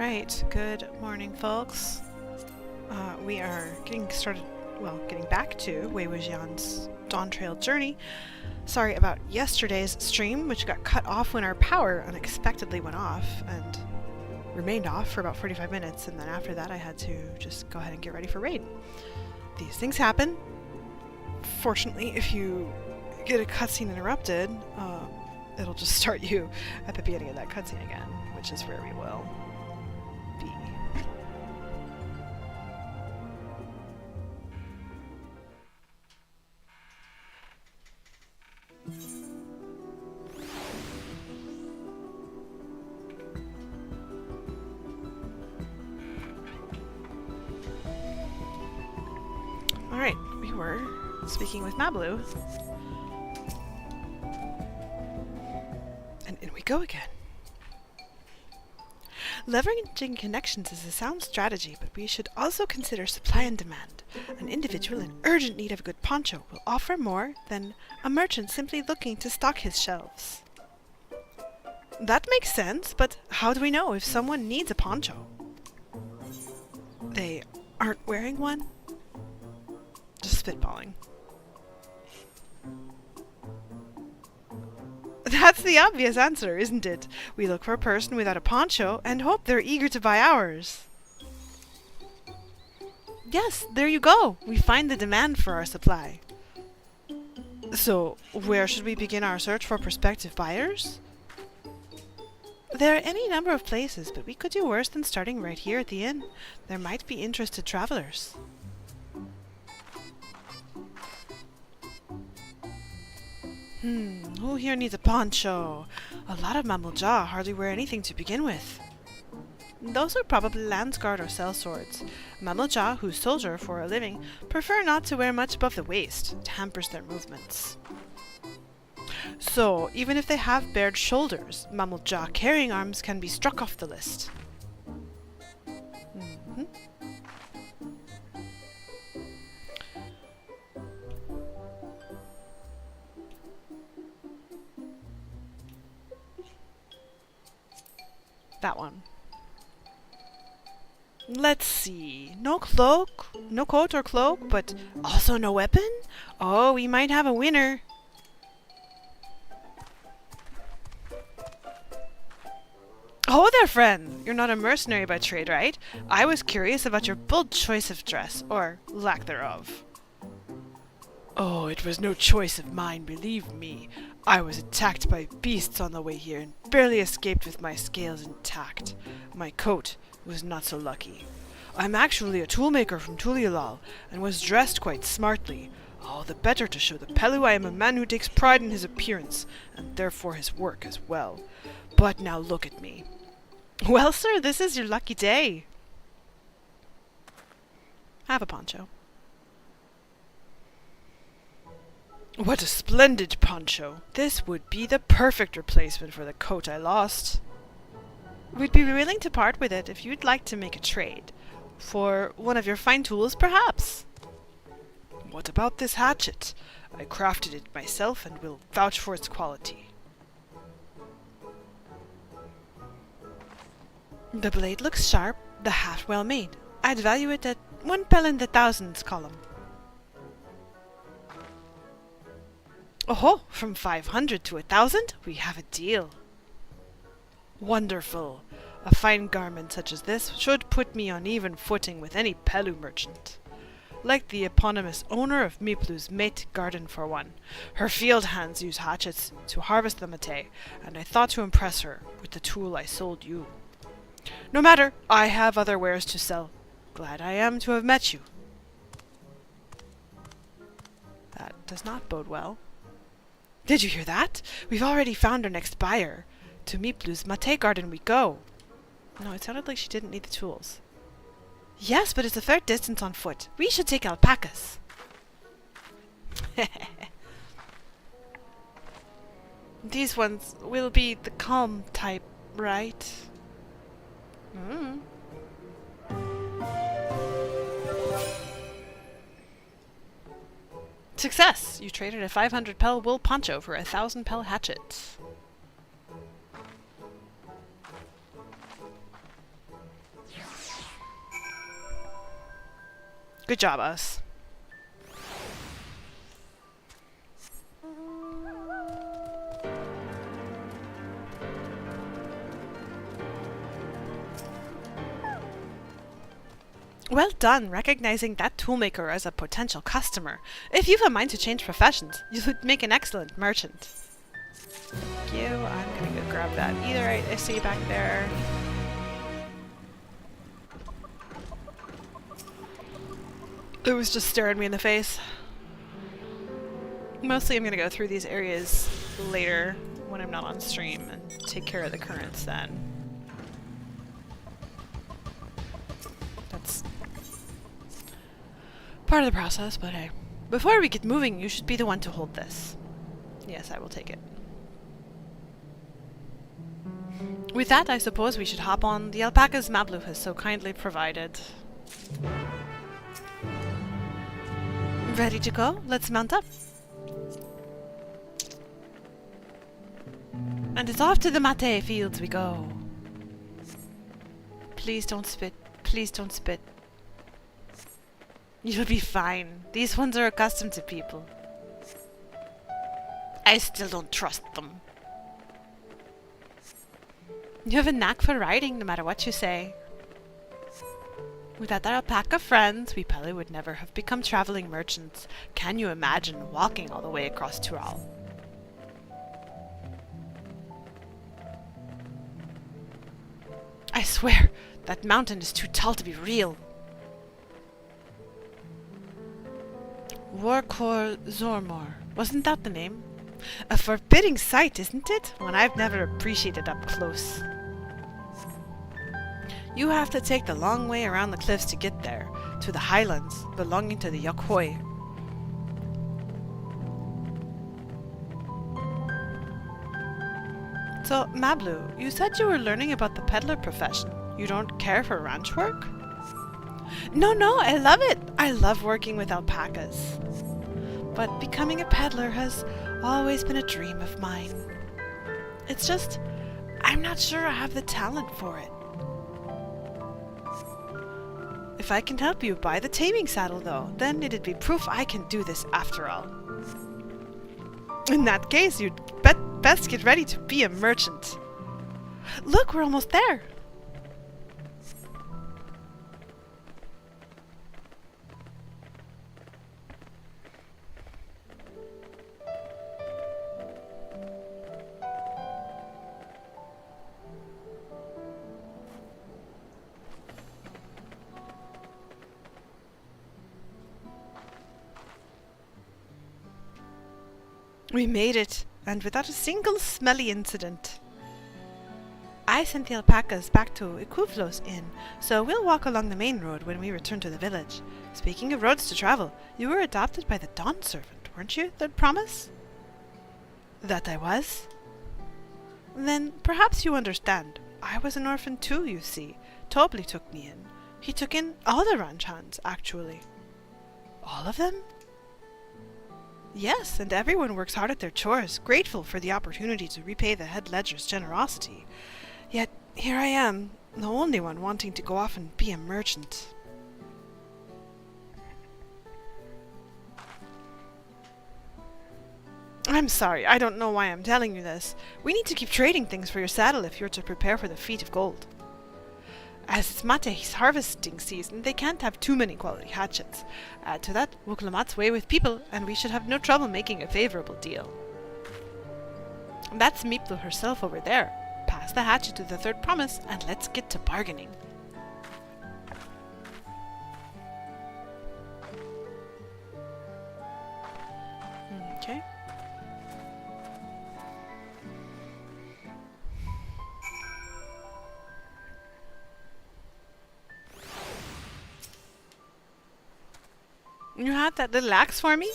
Alright, good morning folks. We are getting back to Wuxian's Dawntrail journey. Sorry about yesterday's stream, which got cut off when our power unexpectedly went off and remained off for about 45 minutes, and then after that I had to just go ahead and get ready for raid. These things happen. Fortunately, if you get a cutscene interrupted, it'll just start you at the beginning of that cutscene again, which is where we will be. Alright, we were speaking with Mablu. And in we go again. Leveraging connections is a sound strategy, but we should also consider supply and demand. An individual in urgent need of a good poncho will offer more than a merchant simply looking to stock his shelves. That makes sense, but how do we know if someone needs a poncho? They aren't wearing one? Just spitballing. That's the obvious answer, isn't it? We look for a person without a poncho and hope they're eager to buy ours. Yes, there you go. We find the demand for our supply. So, where should we begin our search for prospective buyers? There are any number of places, but we could do worse than starting right here at the inn. There might be interested travelers. Who here needs a poncho? A lot of Mamulja hardly wear anything to begin with. Those are probably Landsguard or sellswords. Mamulja, who soldier for a living, prefer not to wear much above the waist. It hampers their movements. So, even if they have bared shoulders, Mamulja carrying arms can be struck off the list. That one. Let's see. No cloak, no coat or cloak, but also no weapon? Oh, we might have a winner. Oh there, friend! You're not a mercenary by trade, right? I was curious about your bold choice of dress, or lack thereof. Oh, it was no choice of mine, believe me. I was attacked by beasts on the way here and barely escaped with my scales intact. My coat was not so lucky. I'm actually a toolmaker from Tulialal and was dressed quite smartly. All the better to show the Pelu I am a man who takes pride in his appearance and therefore his work as well. But now look at me. Well, sir, this is your lucky day. Have a poncho. What a splendid poncho! This would be the perfect replacement for the coat I lost. We'd be willing to part with it if you'd like to make a trade. For one of your fine tools, perhaps. What about this hatchet? I crafted it myself and will vouch for its quality. The blade looks sharp, the hat well made. I'd value it at 1 pel in the thousands column. Oh, from 500 to 1,000? We have a deal. Wonderful. A fine garment such as this should put me on even footing with any Pelu merchant. Like the eponymous owner of Miplu's mate garden for one. Her field hands use hatchets to harvest the mate, and I thought to impress her with the tool I sold you. No matter, I have other wares to sell. Glad I am to have met you. That does not bode well. Did you hear that? We've already found our next buyer. To Miplu's mate garden we go. No, it sounded like she didn't need the tools. Yes, but it's a fair distance on foot. We should take alpacas. These ones will be the calm type, right? Success! You traded a 500 pel wool poncho for a 1,000 pel hatchet. Good job, us. Well done, recognizing that toolmaker as a potential customer. If you've a mind to change professions, you would make an excellent merchant. Thank you. I'm gonna go grab that etherite I see back there. It was just staring me in the face. Mostly I'm gonna go through these areas later when I'm not on stream and take care of the currents then. That's part of the process, but hey. Before we get moving, you should be the one to hold this. Yes, I will take it. With that, I suppose we should hop on the alpacas Mablu has so kindly provided. Ready to go? Let's mount up. And it's off to the mate fields we go. Please don't spit. Please don't spit. You'll be fine. These ones are accustomed to people. I still don't trust them. You have a knack for riding, no matter what you say. Without our alpaca friends, we probably would never have become traveling merchants. Can you imagine walking all the way across Tural? I swear, that mountain is too tall to be real. Warkor Zormor. Wasn't that the name? A forbidding sight, isn't it? One I've never appreciated up close. You have to take the long way around the cliffs to get there, to the highlands belonging to the Yokhoi. So, Mablu, you said you were learning about the peddler profession. You don't care for ranch work? No, I love it. I love working with alpacas. But becoming a peddler has always been a dream of mine. It's just, I'm not sure I have the talent for it. If I can help you buy the taming saddle, though, then it'd be proof I can do this after all. In that case, you'd best get ready to be a merchant. Look, we're almost there. We made it, and without a single smelly incident. I sent the alpacas back to Ikuflos Inn, so we'll walk along the main road when we return to the village. Speaking of roads to travel, you were adopted by the Dawn Servant, weren't you, Third Promise? That I was? Then perhaps you understand. I was an orphan too, you see. Tobli took me in. He took in all the ranch hands, actually. All of them? Yes, and everyone works hard at their chores, grateful for the opportunity to repay the head ledger's generosity. Yet, here I am, the only one wanting to go off and be a merchant. I'm sorry, I don't know why I'm telling you this. We need to keep trading things for your saddle if you're to prepare for the feat of gold. As it's Mate's harvesting season, they can't have too many quality hatchets. Add to that, Wuklamat's way with people, and we should have no trouble making a favorable deal. That's Meeplu herself over there. Pass the hatchet to the Third Promise, and let's get to bargaining. Okay. You had that little axe for me?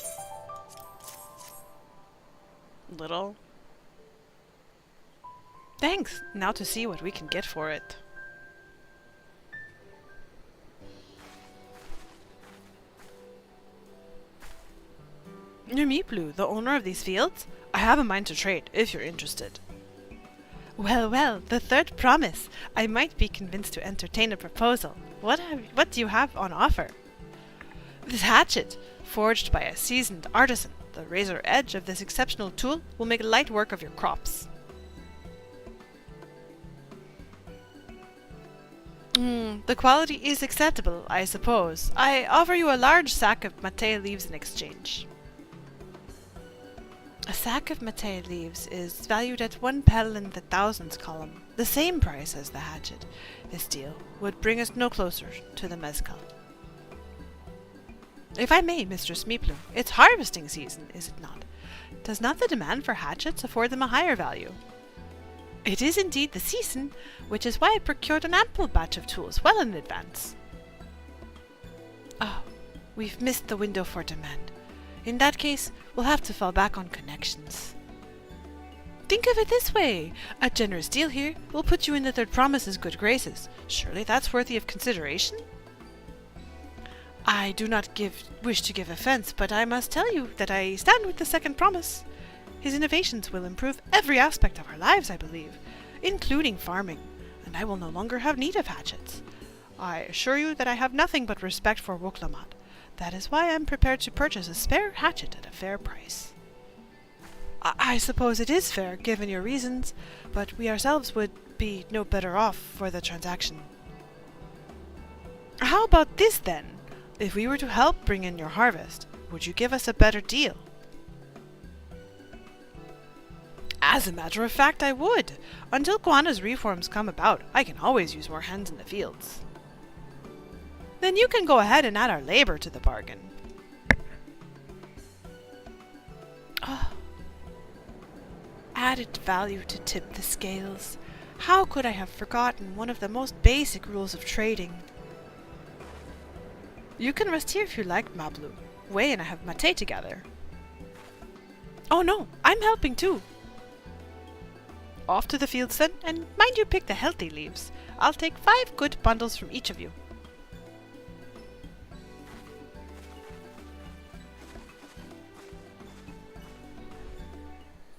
Little. Thanks. Now to see what we can get for it. You're Meeplu, the owner of these fields? I have a mind to trade, if you're interested. Well, the Third Promise. I might be convinced to entertain a proposal. What do you have on offer? This hatchet, forged by a seasoned artisan, the razor edge of this exceptional tool will make light work of your crops. The quality is acceptable, I suppose. I offer you a large sack of mate leaves in exchange. A sack of mate leaves is valued at 1 pel in the thousands column, the same price as the hatchet. This deal would bring us no closer to the mezcal. If I may, Mistress Meeplu, it's harvesting season, is it not? Does not the demand for hatchets afford them a higher value? It is indeed the season, which is why I procured an ample batch of tools well in advance. Oh, we've missed the window for demand. In that case, we'll have to fall back on connections. Think of it this way. A generous deal here will put you in the Third Promise's good graces. Surely that's worthy of consideration? I do not wish to give offense, but I must tell you that I stand with the Second Promise. His innovations will improve every aspect of our lives, I believe, including farming, and I will no longer have need of hatchets. I assure you that I have nothing but respect for Wuklamat. That is why I am prepared to purchase a spare hatchet at a fair price. I suppose it is fair, given your reasons, but we ourselves would be no better off for the transaction. How about this, then? If we were to help bring in your harvest, would you give us a better deal? As a matter of fact, I would. Until Guana's reforms come about, I can always use more hands in the fields. Then you can go ahead and add our labor to the bargain. Oh. Added value to tip the scales. How could I have forgotten one of the most basic rules of trading? You can rest here if you like, Mablu. Wei and I have mate together. Oh no, I'm helping too. Off to the fields then, and mind you pick the healthy leaves. I'll take 5 good bundles from each of you.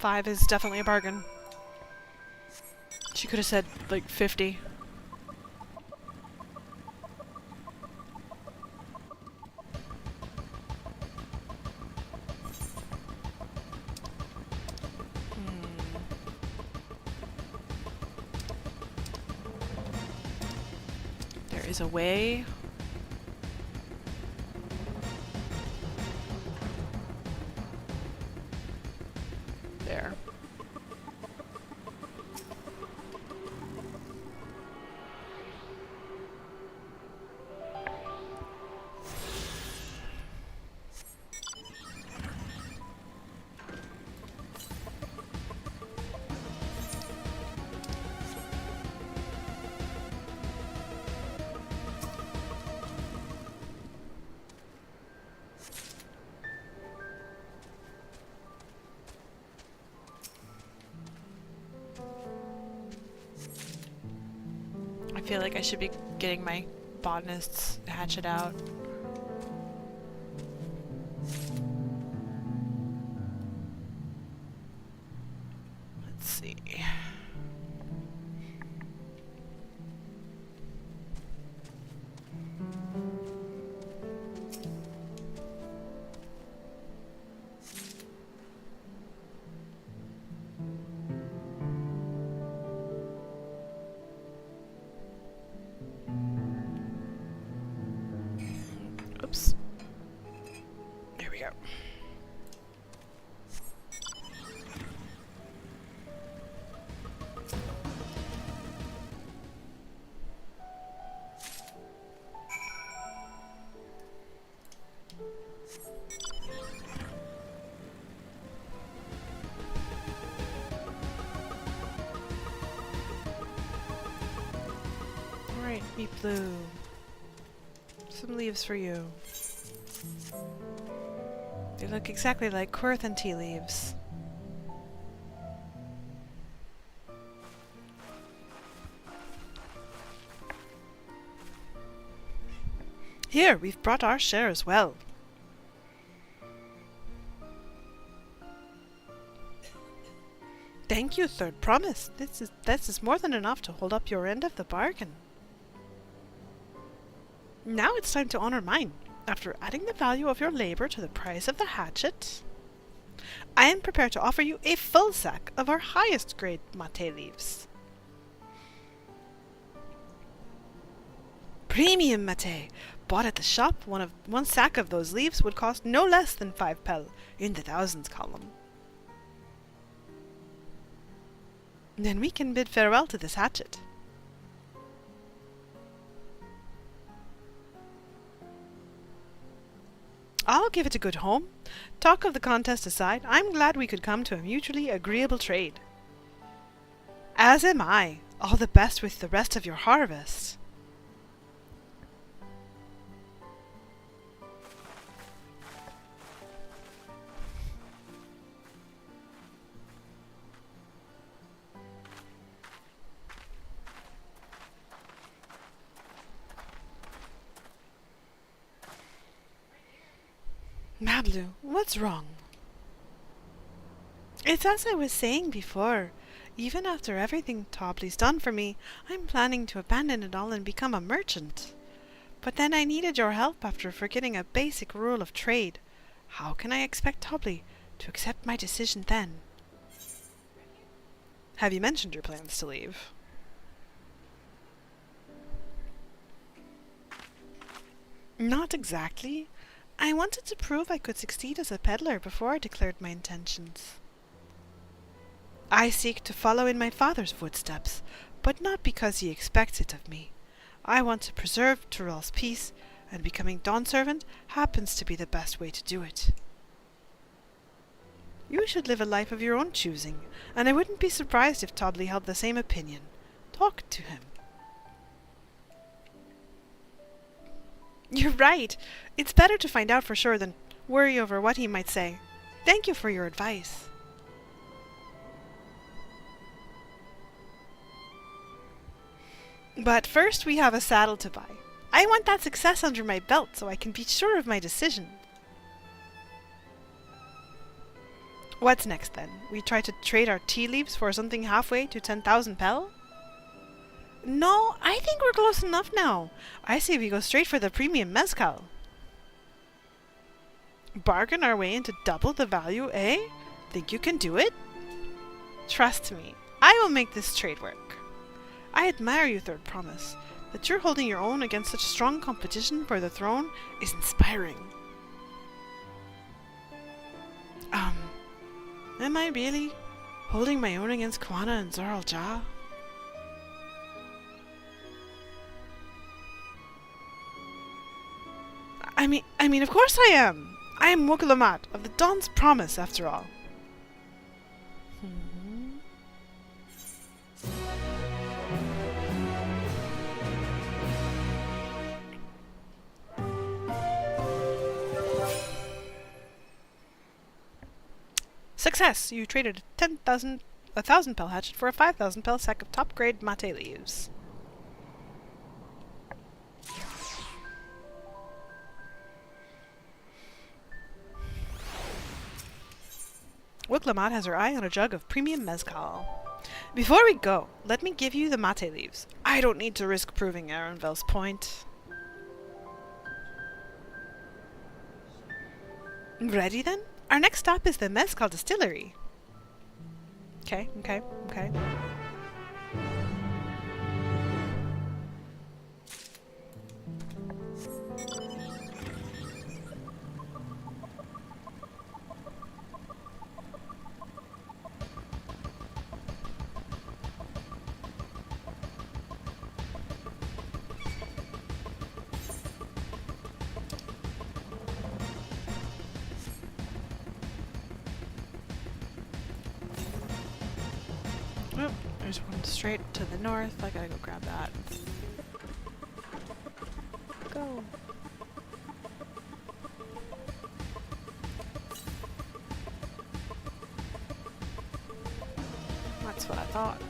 $5 is definitely a bargain. She could have said, like, 50. There is a way. There. I feel like I should be getting my botanist's hatchet out. Let's see. Oops. There we go. Alright, Meep Blue. Some leaves for you. They look exactly like Querthan tea leaves. Here, we've brought our share as well. Thank you, Third Promise. This is more than enough to hold up your end of the bargain. Now it's time to honor mine. After adding the value of your labor to the price of the hatchet, I am prepared to offer you a full sack of our highest grade mate leaves. Premium mate! Bought at the shop, one sack of those leaves would cost no less than 5 pel in the thousands column. Then we can bid farewell to this hatchet. I'll give it a good home. Talk of the contest aside, I'm glad we could come to a mutually agreeable trade. As am I. All the best with the rest of your harvest. Mablu, what's wrong? It's as I was saying before. Even after everything Tobley's done for me, I'm planning to abandon it all and become a merchant. But then I needed your help after forgetting a basic rule of trade. How can I expect Tobley to accept my decision then? Have you mentioned your plans to leave? Not exactly. I wanted to prove I could succeed as a peddler before I declared my intentions. I seek to follow in my father's footsteps, but not because he expects it of me. I want to preserve Tyrell's peace, and becoming Dawn servant happens to be the best way to do it. You should live a life of your own choosing, and I wouldn't be surprised if Tobley held the same opinion. Talk to him. You're right. It's better to find out for sure than worry over what he might say. Thank you for your advice. But first we have a saddle to buy. I want that success under my belt so I can be sure of my decision. What's next then? We try to trade our tea leaves for something halfway to 10,000 pel? No, I think we're close enough now. I say we go straight for the premium mezcal. Bargain our way into double the value, eh? Think you can do it? Trust me, I will make this trade work. I admire you, Third Promise. That you're holding your own against such strong competition for the throne is inspiring. Am I really holding my own against Kwana and Zoral Ja? I mean, of course I am. I am Wuxian of the Dawn's Promise, after all. Success! You traded a 1,000 pel hatchet for a 5,000 pel sack of top-grade mate leaves. Wuxian has her eye on a jug of premium mezcal. Before we go, let me give you the mate leaves. I don't need to risk proving Arenville's point. Ready then? Our next stop is the mezcal distillery. Okay. Oh, there's one straight to the north. I gotta go grab that. Go. That's what I thought.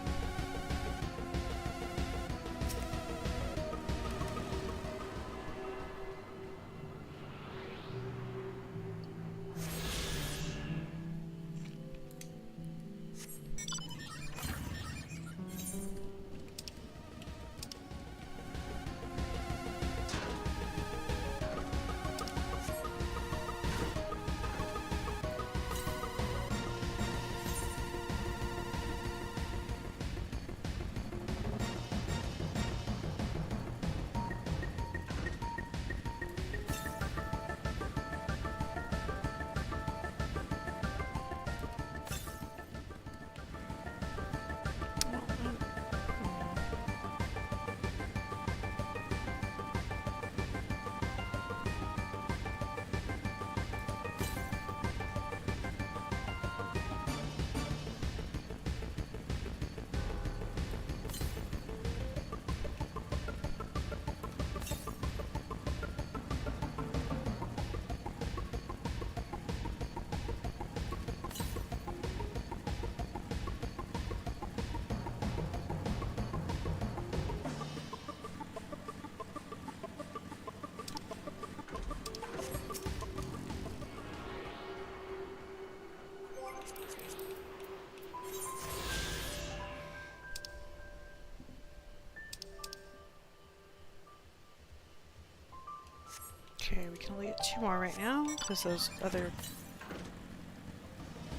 can only get 2 more right now, because those other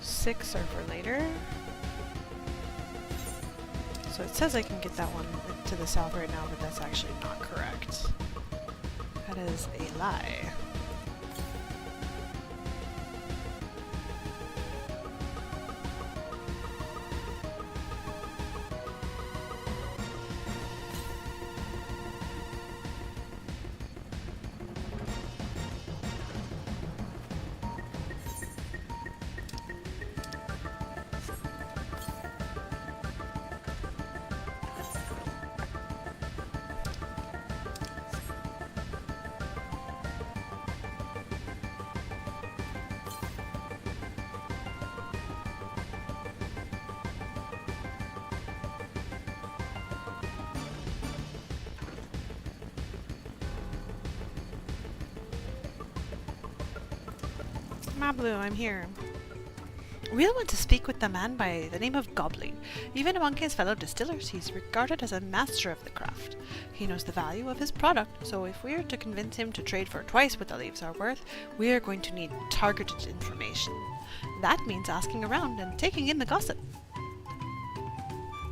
6 are for later. So it says I can get that one to the south right now, but that's actually not correct. That is a lie. Mablu, I'm here. We'll want to speak with the man by the name of Goblin. Even among his fellow distillers, he's regarded as a master of the craft. He knows the value of his product, so if we're to convince him to trade for twice what the leaves are worth, we're going to need targeted information. That means asking around and taking in the gossip.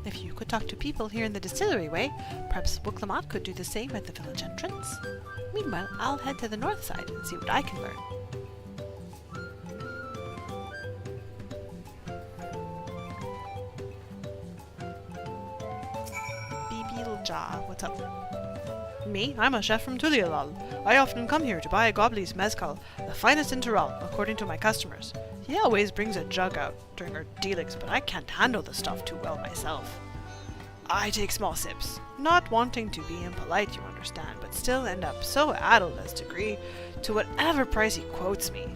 If you could talk to people here in the distillery way, perhaps Wuxian could do the same at the village entrance. Meanwhile, I'll head to the north side and see what I can learn. What's up? Me? I'm a chef from Tulialal. I often come here to buy Gobbli's mezcal, the finest in Tyrol, according to my customers. He always brings a jug out during our dealings, but I can't handle the stuff too well myself. I take small sips, not wanting to be impolite, you understand, but still end up so addled as to agree to whatever price he quotes me.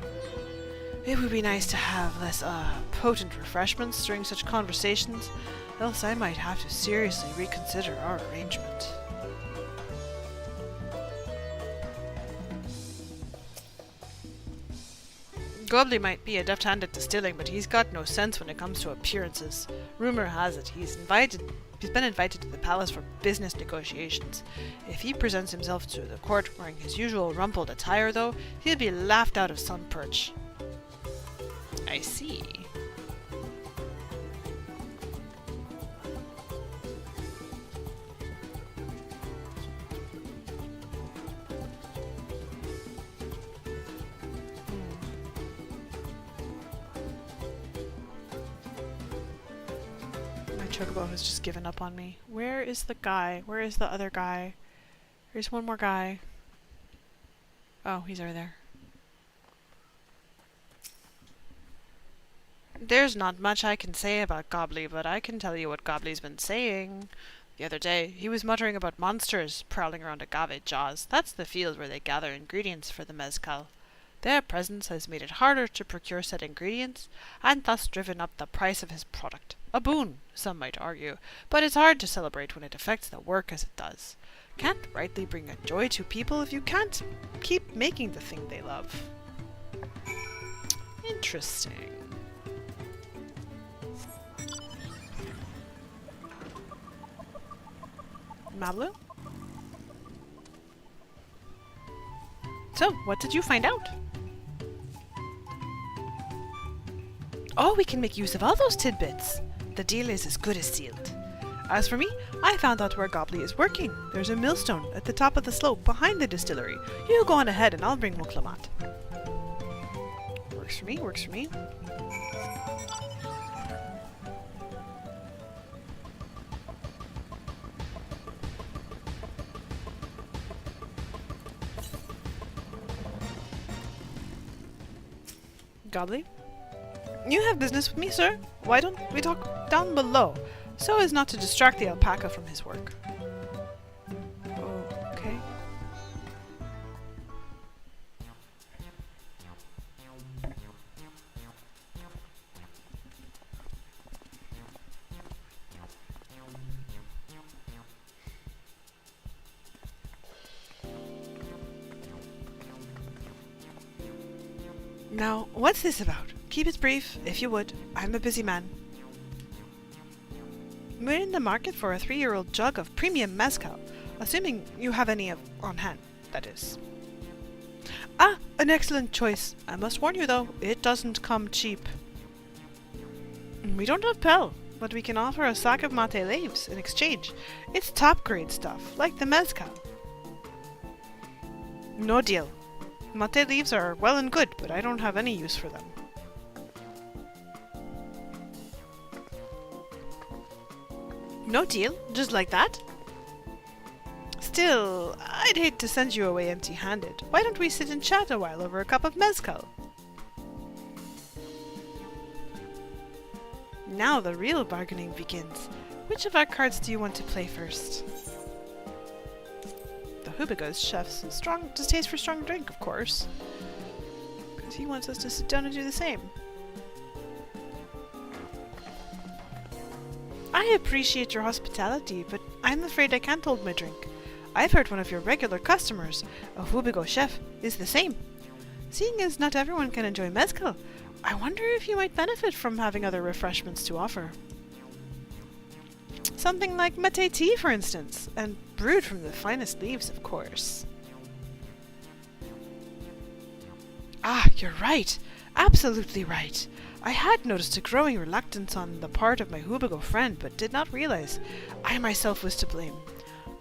It would be nice to have less, potent refreshments during such conversations, else I might have to seriously reconsider our arrangement. Gobley might be a deft-hand at distilling, but he's got no sense when it comes to appearances. Rumor has it he's been invited to the palace for business negotiations. If he presents himself to the court wearing his usual rumpled attire, though, he'll be laughed out of some perch. I see. Chocobo has just given up on me. Where is the guy? Where is the other guy? There's one more guy. Oh, he's over there. There's not much I can say about Gobbly, but I can tell you what Gobbly's been saying. The other day, he was muttering about monsters prowling around Agave Jaws. That's the field where they gather ingredients for the mezcal. Their presence has made it harder to procure said ingredients, and thus driven up the price of his product. A boon, some might argue, but it's hard to celebrate when it affects the work as it does. Can't rightly bring a joy to people if you can't keep making the thing they love. Interesting. Mablu? So, what did you find out? Oh, we can make use of all those tidbits. The deal is as good as sealed. As for me, I found out where Gobbly is working. There's a millstone at the top of the slope behind the distillery. You go on ahead and I'll bring Wuxian. Works for me, works for me. Gobbly? You have business with me, sir? Why don't we talk down below, so as not to distract the alpaca from his work? Okay. Now, what's this about? Keep it brief, if you would. I'm a busy man. We're in the market for a 3-year-old jug of premium mezcal, assuming you have any on hand, that is. Ah, An excellent choice. I must warn you though, it doesn't come cheap. We don't have Pel, but we can offer a sack of mate leaves in exchange. It's top grade stuff, like the mezcal. No deal. Mate leaves are well and good, but I don't have any use for them. No deal? Just like that? Still, I'd hate to send you away empty-handed. Why don't we sit and chat a while over a cup of mezcal? Now the real bargaining begins. Which of our cards do you want to play first? The Hubigo's chef's strong distaste for strong drink, of course. Because he wants us to sit down and do the same. I appreciate your hospitality, but I'm afraid I can't hold my drink. I've heard one of your regular customers, a Wubigo chef, is the same. Seeing as not everyone can enjoy mezcal, I wonder if you might benefit from having other refreshments to offer. Something like mate tea, for instance, and brewed from the finest leaves, of course. Ah, you're right. Absolutely right. I had noticed a growing reluctance on the part of my Wubigo friend, but did not realize I myself was to blame.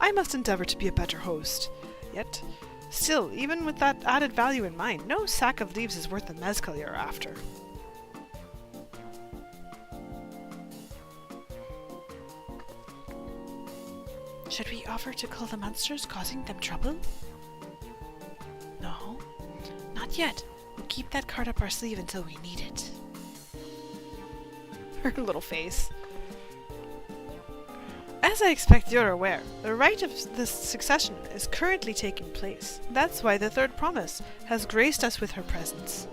I must endeavor to be a better host. Yet, still, even with that added value in mind, no sack of leaves is worth the mezcal you're after. Should we offer to kill the monsters causing them trouble? No, not yet. We'll keep that card up our sleeve until we need it. Her little face. As I expect you're aware, the rite of this succession is currently taking place. That's why the third promise has graced us with her presence.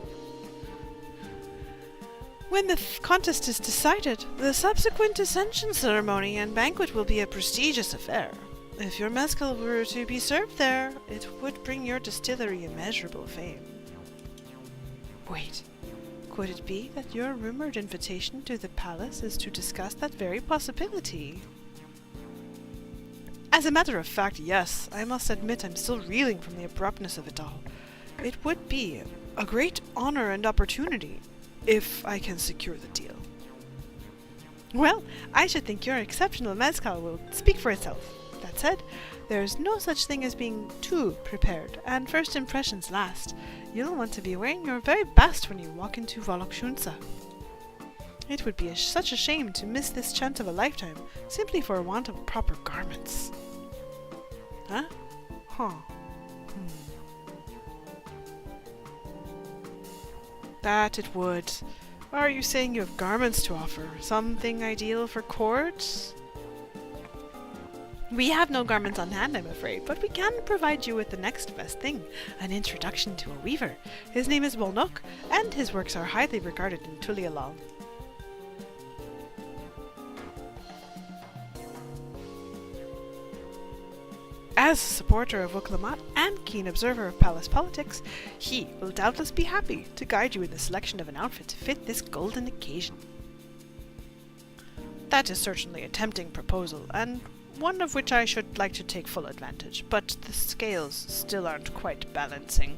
When the contest is decided, the subsequent ascension ceremony and banquet will be a prestigious affair. If your mezcal were to be served there, it would bring your distillery immeasurable fame. Wait, could it be that your rumored invitation to the palace is to discuss that very possibility? As a matter of fact, yes. I must admit I'm still reeling from the abruptness of it all. It would be a great honor and opportunity, if I can secure the deal. Well, I should think your exceptional mezcal will speak for itself. That said, there's no such thing as being too prepared, and first impressions last. You'll want to be wearing your very best when you walk into Wuxian. It would be such a shame to miss this chance of a lifetime simply for want of proper garments. Huh? Huh. That it would. Are you saying you have garments to offer? Something ideal for court? We have no garments on hand, I'm afraid, but we can provide you with the next best thing, an introduction to a weaver. His name is Bolnok, and his works are highly regarded in Tulialal. As a supporter of Wuklamat and keen observer of palace politics, he will doubtless be happy to guide you in the selection of an outfit to fit this golden occasion. That is certainly a tempting proposal, and one of which I should like to take full advantage, but the scales still aren't quite balancing.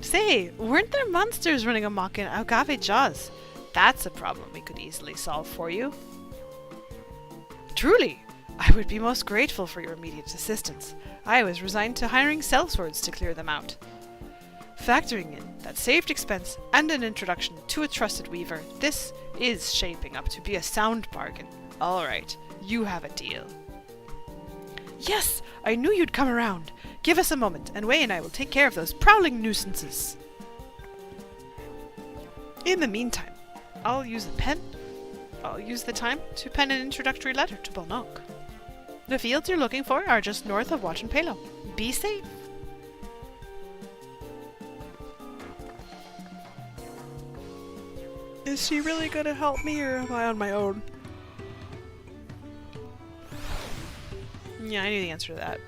Say, weren't there monsters running amok in Agave Jaws? That's a problem we could easily solve for you. Truly, I would be most grateful for your immediate assistance. I was resigned to hiring sellswords to clear them out. Factoring in that saved expense and an introduction to a trusted weaver, this is shaping up to be a sound bargain. All right, you have a deal. Yes, I knew you'd come around. Give us a moment, and Wei and I will take care of those prowling nuisances. In the meantime, I'll use the time to pen an introductory letter to Bolnok. The fields you're looking for are just north of Wuxian Pelo. Be safe. Is she really gonna help me, or am I on my own? Yeah, I knew the answer to that.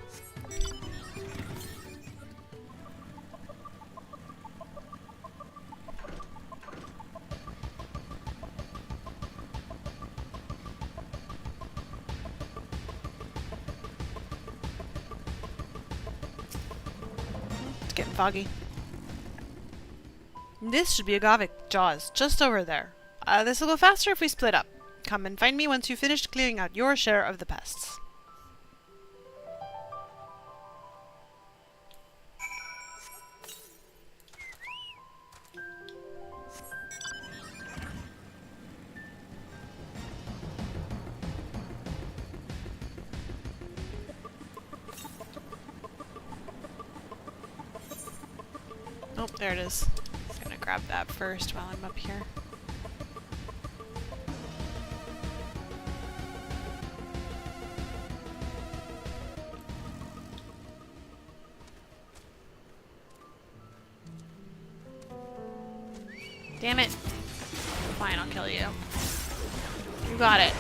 it's getting foggy. This should be agave jaws, just over there. This will go faster if we split up. Come and find me once you've finished clearing out your share of the pests. Oh, there it is. I'm gonna grab that first while I'm up here. Damn it. Fine, I'll kill you. You got it.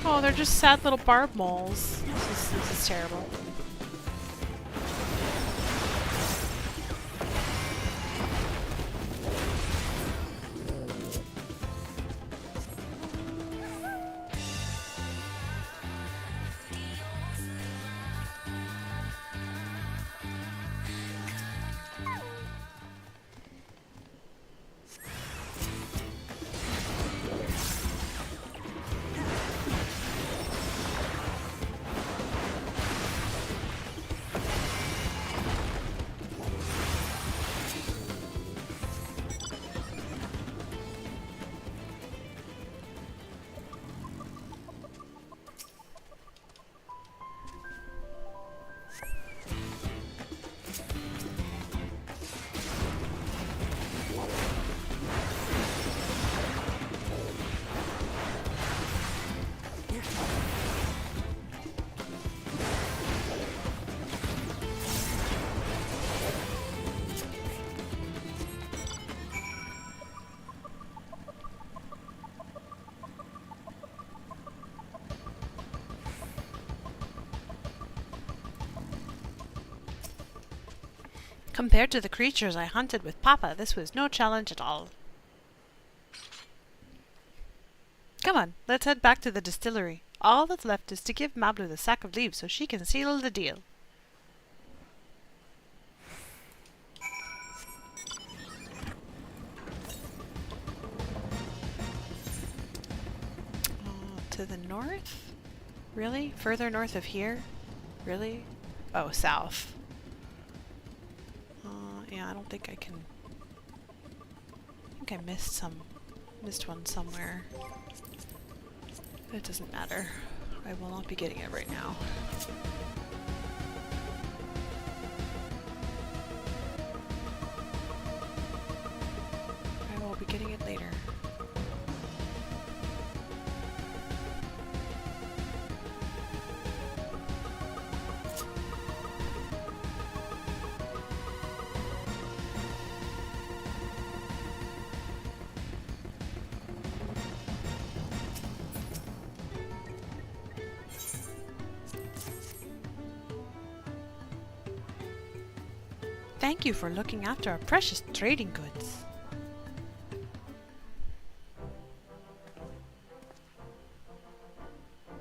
Oh, they're just sad little barb moles. This is terrible. Compared to the creatures I hunted with Papa, this was no challenge at all. Come on, let's head back to the distillery. All that's left is to give Mablu the sack of leaves so she can seal the deal. To the north? Really? Further north of here? Really? Oh, south. Yeah, I don't think I can... I think I missed one somewhere. But it doesn't matter. I will not be getting it right now. I will be getting it later. Thank you for looking after our precious trading goods.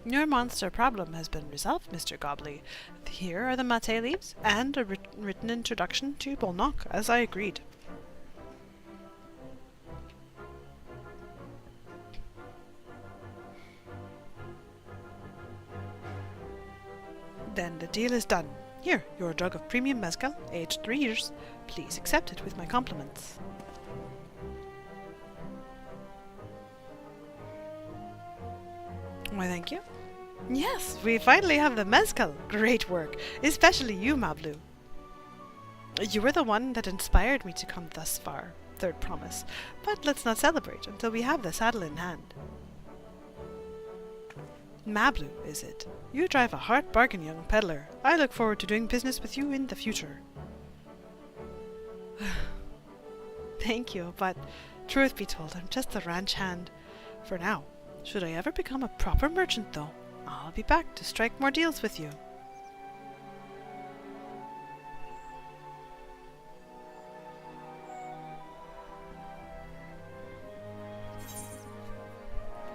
Your monster problem has been resolved, Mr. Gobley. Here are the mate leaves and a written introduction to Bolnock, as I agreed. Then the deal is done. Here, your jug of premium mezcal, aged 3 years. Please accept it with my compliments. Why, thank you. Yes, we finally have the mezcal. Great work, especially you, Mablu. You were the one that inspired me to come thus far, third promise. But let's not celebrate until we have the saddle in hand. Mablu, is it? You drive a hard bargain, young peddler. I look forward to doing business with you in the future. Thank you, but truth be told, I'm just a ranch hand for now. Should I ever become a proper merchant, though, I'll be back to strike more deals with you.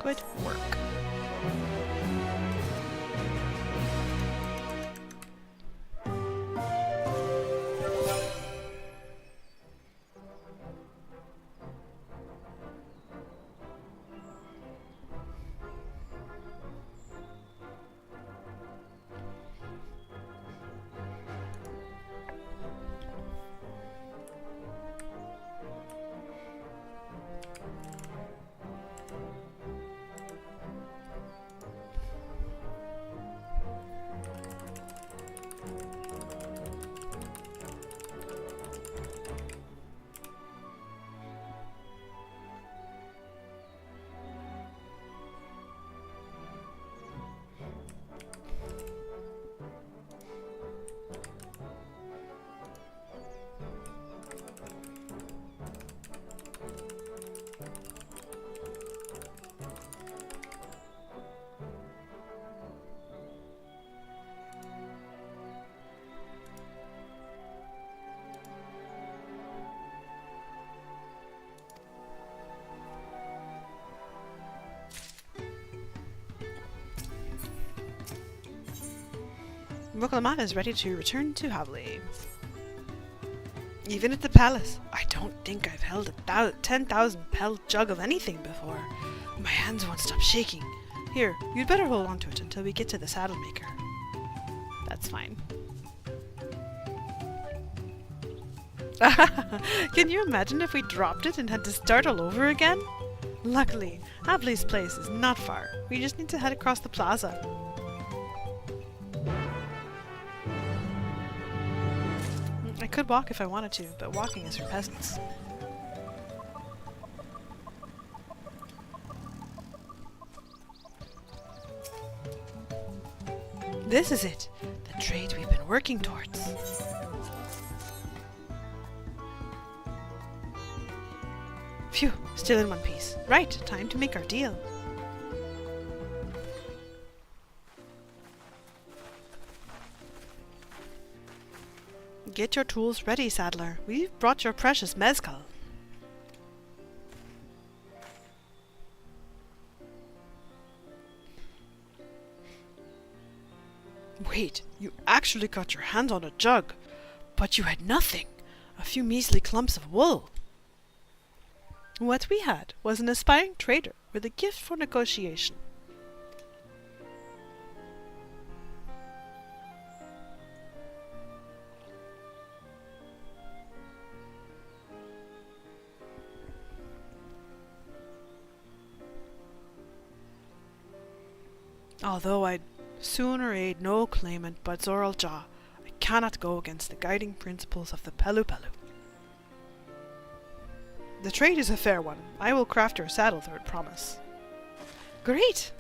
Good work. Muklamat is ready to return to Havli. Even at the palace, I don't think I've held a 10,000 pel jug of anything before. My hands won't stop shaking. Here, you'd better hold on to it until we get to the saddle maker. That's fine. Can you imagine if we dropped it and had to start all over again? Luckily, Havli's place is not far. We just need to head across the plaza. I could walk if I wanted to, but walking is for peasants. This is it, the trade we've been working towards. Phew, still in one piece. Right, time to make our deal. Get your tools ready, saddler. We've brought your precious mezcal. Wait, you actually got your hands on a jug, but you had nothing. A few measly clumps of wool. What we had was an aspiring trader with a gift for negotiation. Although I'd sooner aid no claimant but Zoral Jah, I cannot go against the guiding principles of the Pelu Pelu. The trade is a fair one. I will craft your saddle third promise. Great!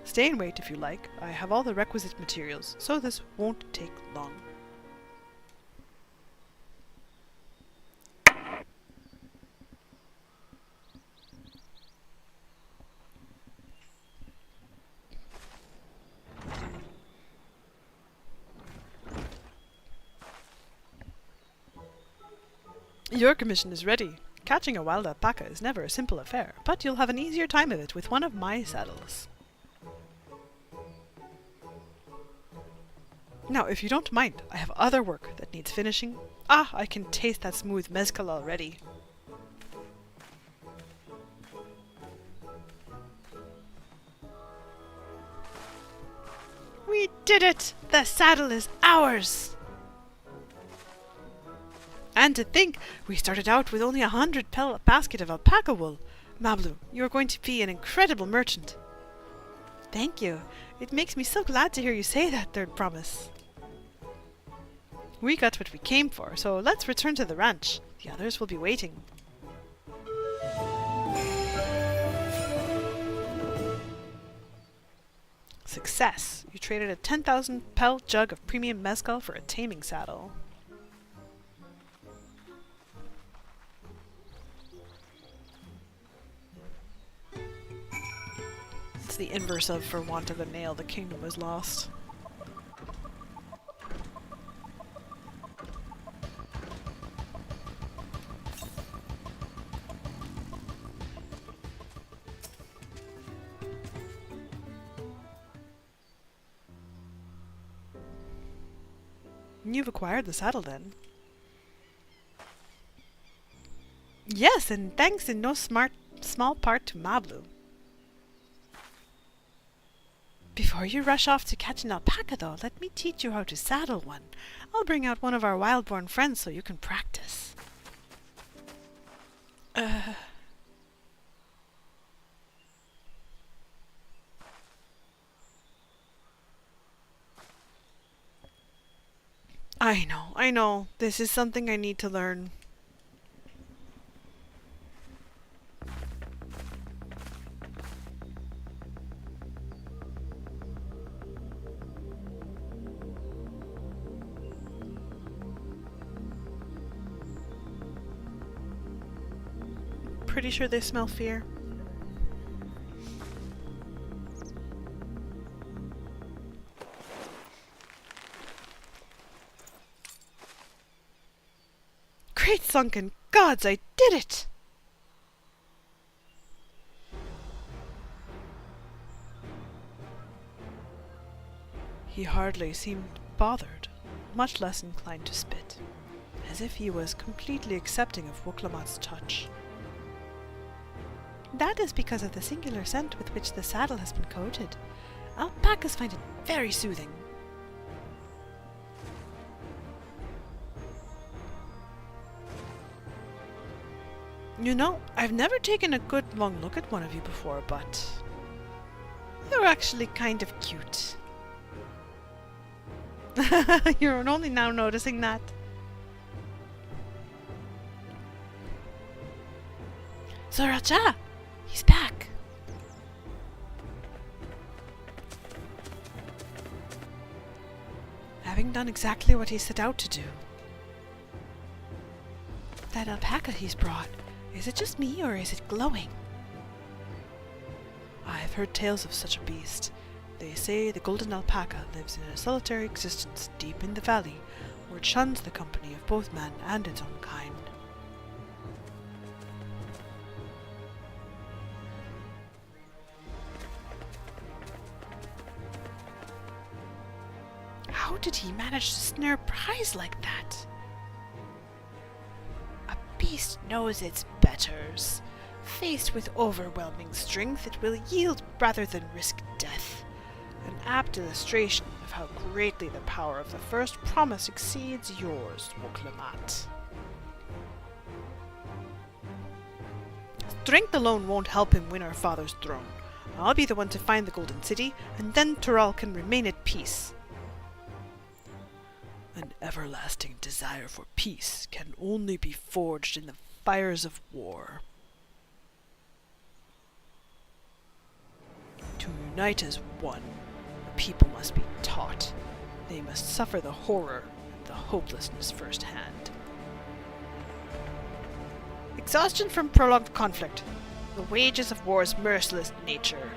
Stay and wait if you like. I have all the requisite materials, so this won't take long. Your commission is ready. Catching a wild alpaca is never a simple affair, but you'll have an easier time of it with one of my saddles. Now, if you don't mind, I have other work that needs finishing. Ah, I can taste that smooth mezcal already. We did it! The saddle is ours! And to think, we started out with only 100 pel basket of alpaca wool. Mablu, you are going to be an incredible merchant. Thank you. It makes me so glad to hear you say that, third promise. We got what we came for, so let's return to the ranch. The others will be waiting. Success! You traded a 10,000 pelt jug of premium mezcal for a taming saddle. It's the inverse of for want of a nail, the kingdom was lost. You've acquired the saddle, then? Yes, and thanks in no small part to Mablu. Before you rush off to catch an alpaca, though, let me teach you how to saddle one. I'll bring out one of our wild-born friends so you can practice. I know. This is something I need to learn. Pretty sure they smell fear. Great sunken gods, I did it! He hardly seemed bothered, much less inclined to spit, as if he was completely accepting of Wuxian's touch. That is because of the singular scent with which the saddle has been coated. Alpacas find it very soothing. You know, I've never taken a good long look at one of you before, but you're actually kind of cute. You're only now noticing that. Zoracha! He's back! Having done exactly what he set out to do. That alpaca he's brought, is it just me or is it glowing? I've heard tales of such a beast. They say the golden alpaca lives in a solitary existence deep in the valley, where it shuns the company of both man and its own kind. How did he manage to snare a prize like that? A beast knows its betters. Faced with overwhelming strength, it will yield rather than risk death. An apt illustration of how greatly the power of the first promise exceeds yours, Wuxian. Strength alone won't help him win our father's throne. I'll be the one to find the Golden City, and then Tural can remain at peace. An everlasting desire for peace can only be forged in the fires of war. To unite as one, the people must be taught. They must suffer the horror and the hopelessness firsthand. Exhaustion from prolonged conflict, the wages of war's merciless nature.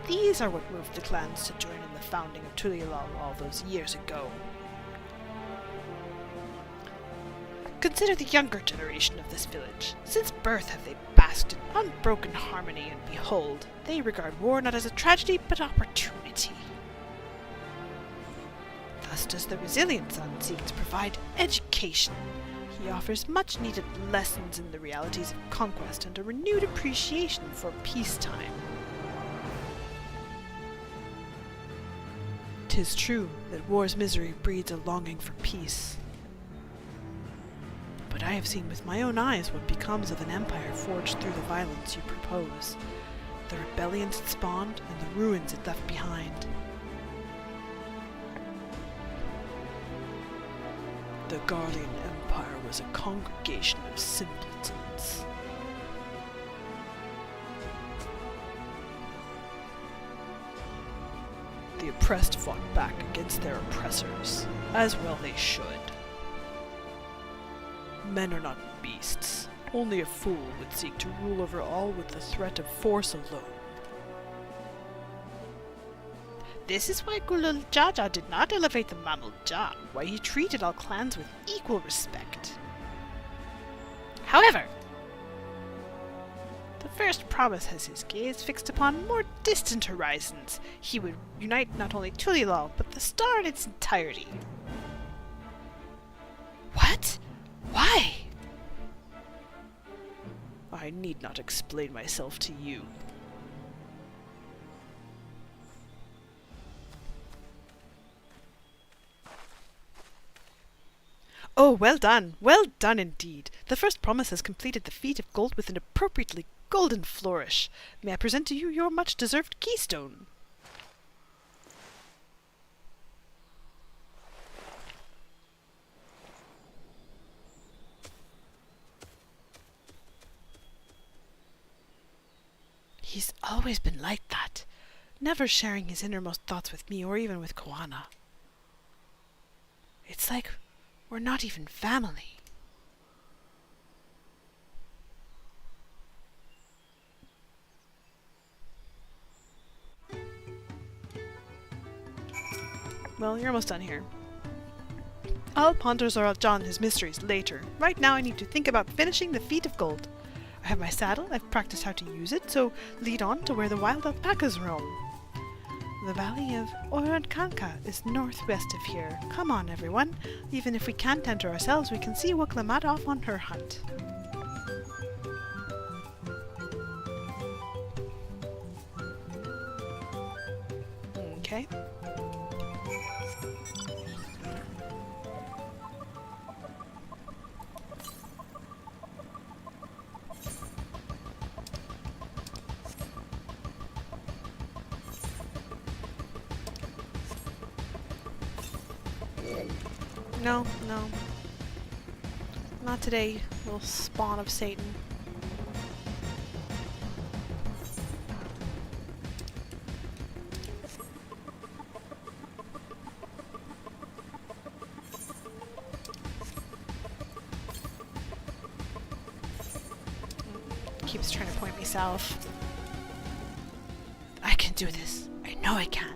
These are what moved the clans to join in the founding of Tulilal all those years ago. Consider the younger generation of this village. Since birth have they basked in unbroken harmony, and behold, they regard war not as a tragedy, but opportunity. Thus does the resilient son seek to provide education. He offers much-needed lessons in the realities of conquest and a renewed appreciation for peacetime. 'Tis true that war's misery breeds a longing for peace. But I have seen with my own eyes what becomes of an empire forged through the violence you propose, the rebellions it spawned, and the ruins it left behind. The Garlean Empire was a congregation of simpletons. The oppressed fought back against their oppressors, as well they should. Men are not beasts. Only a fool would seek to rule over all with the threat of force alone. This is why Gulul Jaja did not elevate the Mammal Jah, why he treated all clans with equal respect. However, the first promise has his gaze fixed upon more distant horizons. He would unite not only Tulilal, but the star in its entirety. What? Why? I need not explain myself to you. Oh, well done indeed. The first promise has completed the feat of gold with an appropriately golden flourish. May I present to you your much-deserved keystone? He's always been like that, never sharing his innermost thoughts with me or even with Koana. It's like we're not even family. Well, you're almost done here. I'll ponder Zoraljan and his mysteries later. Right now I need to think about finishing the feat of gold. I have my saddle, I've practiced how to use it, so lead on to where the wild alpacas roam. The valley of Oradkanka is northwest of here. Come on, everyone. Even if we can't enter ourselves, we can see Wuklamat off on her hunt. Okay. No. Not today, little spawn of Satan. Keeps trying to point me south. I can do this. I know I can.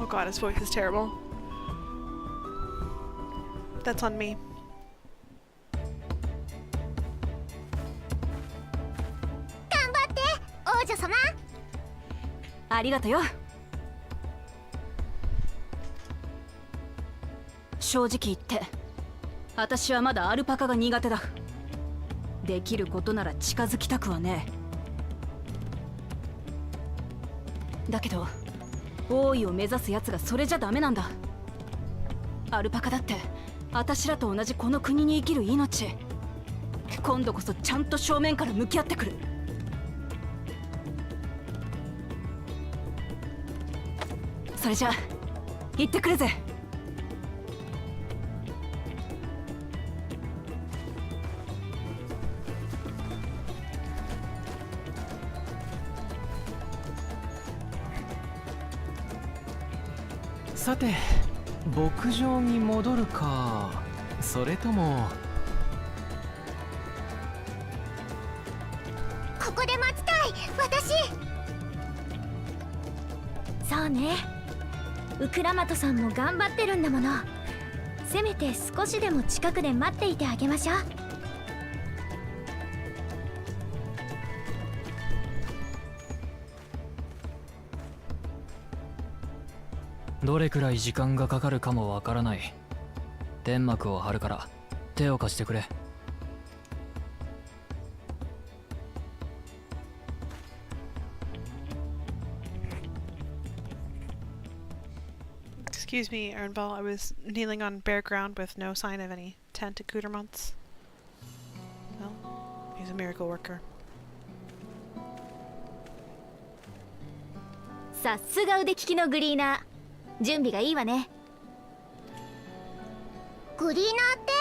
Oh god, his voice is terrible. That's on me. Arigato. 正直言って、私はまだアルパカが苦手だ。できることなら近づきたくはねえ。だけど、王位を目指す奴がそれじゃダメなんだ。アルパカだって私らと同じこの国に生きる命。今度こそちゃんと正面から向き合ってくる。それじゃ行ってくるぜ。さて、牧場に戻るか、それとも。ここで待ちたい、私。そうね。ウクラマトさんも頑張ってるんだもの。せめて少しでも近くで待っていてあげましょう。どれくらい時間がかかるかもわからない。天幕を張るから手を貸してくれ。Excuse me, Ernval, I was kneeling on bare ground with no sign of any tent accoutrements. Well, he's a miracle worker. さすが腕利きのグリーナー。準備がいいわね。グリーナーって？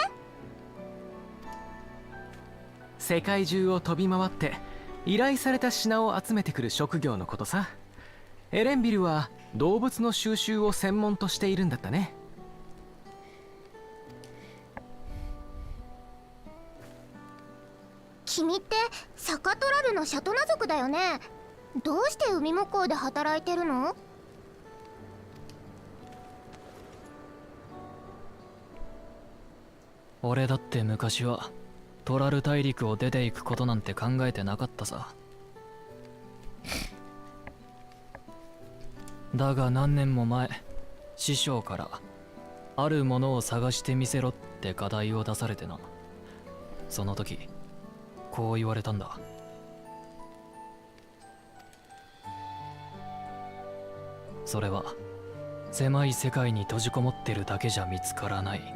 世界中を飛び回って依頼された品を集めてくる職業のことさ。エレンビルは動物の収集を専門としているんだったね。君ってサカトラルのシャトナ族だよね。どうして海向こうで働いてるの？俺だって昔はトラル大陸を出ていくことなんて考えてなかったさ。だが何年も前、師匠からあるものを探してみせろって課題を出されてな。その時こう言われたんだ。それは狭い世界に閉じこもってるだけじゃ見つからない。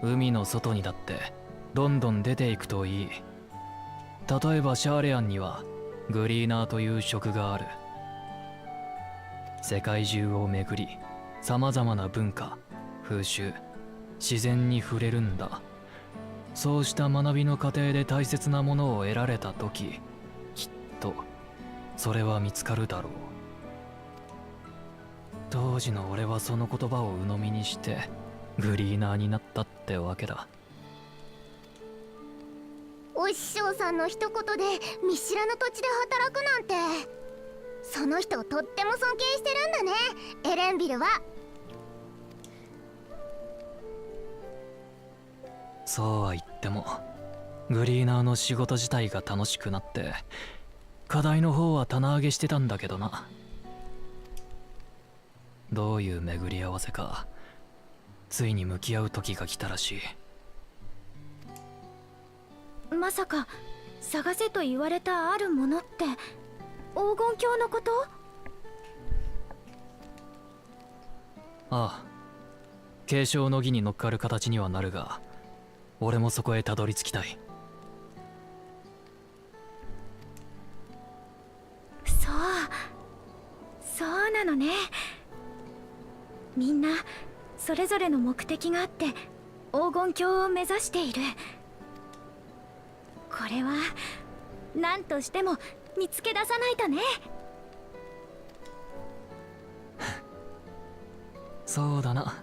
海の外にだってどんどん出ていくといい。例えばシャーレアンにはグリーナーという職がある。世界中を巡り、様々な文化、風習、自然に触れるんだ。そうした学びの過程で大切なものを得られた時、きっとそれは見つかるだろう。当時の俺はその言葉を鵜呑みにしてグリーナーになったってわけだ。お師匠さんの一言で見知らぬ土地で働くなんて、その人をとっても尊敬してるんだね、エレンビルは。そうは言ってもグリーナーの仕事自体が楽しくなって課題の方は棚上げしてたんだけどな。どういう巡り合わせか、ついに向き合う時が来たらしい。まさか探せと言われたあるものって黄金鏡のこと？ああ、継承の儀に乗っかる形にはなるが、俺もそこへたどり着きたい。そうなのね。みんなそれぞれの目的があって黄金鏡を目指している。これは何としても見つけ出さないとね。そうだな。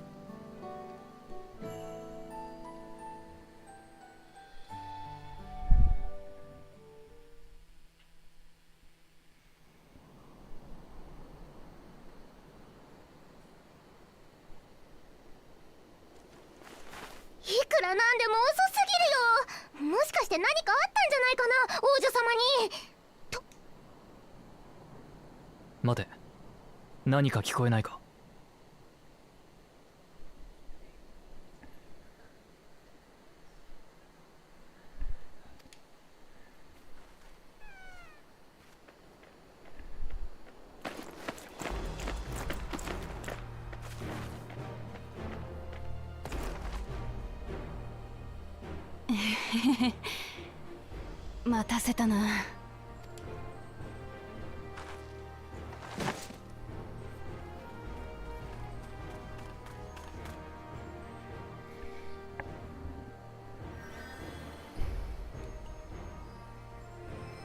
いくらなんでも遅すぎるよ。もしかして何かあったんじゃないかな、王女様に。待て、何か聞こえないか？待たせたな。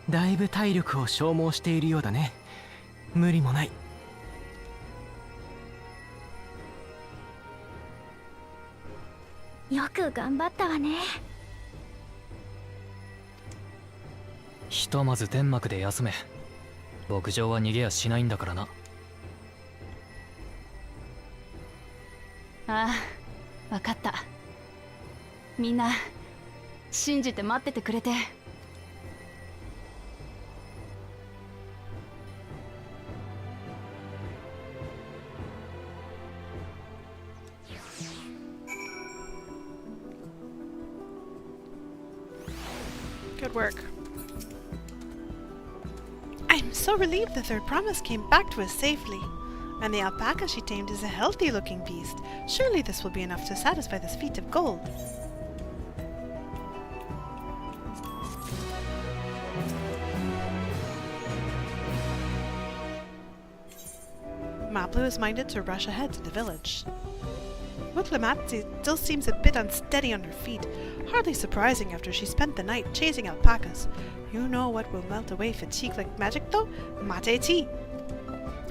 だいぶ体力を消耗しているようだね。無理もない。よく頑張ったわね。ひとまず天幕で休め。牧場は逃げやしないんだからな。ああ、わかった。みんな信じて待っててくれて。Good work. I'm so relieved the third promise came back to us safely. And the alpaca she tamed is a healthy-looking beast. Surely this will be enough to satisfy this feat of gold. Maplu is minded to rush ahead to the village. Wuxian still seems a bit unsteady on her feet. Hardly surprising after she spent the night chasing alpacas. You know what will melt away fatigue like magic though? Mate tea!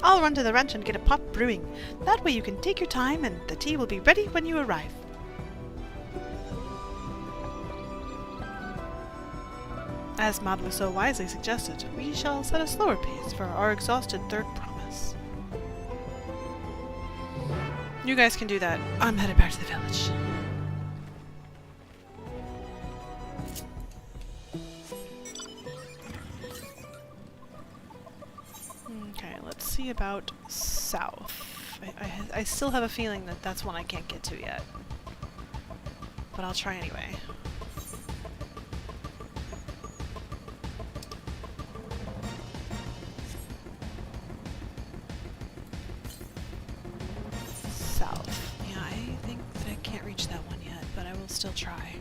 I'll run to the ranch and get a pot brewing. That way you can take your time and the tea will be ready when you arrive. As Madame so wisely suggested, we shall set a slower pace for our exhausted third promise. You guys can do that. I'm headed back to the village. Okay, let's see about south. I still have a feeling that that's one I can't get to yet. But I'll try anyway. South. Yeah, I think that I can't reach that one yet, but I will still try.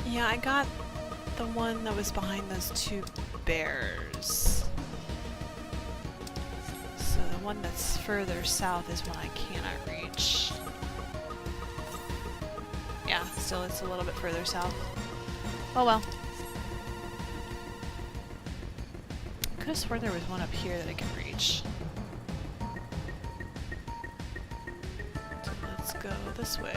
Yeah, I got the one that was behind those two bears. So the one that's further south is one I cannot reach. Yeah, still it's a little bit further south. Oh well. I could have sworn there was one up here that I can reach. So let's go this way.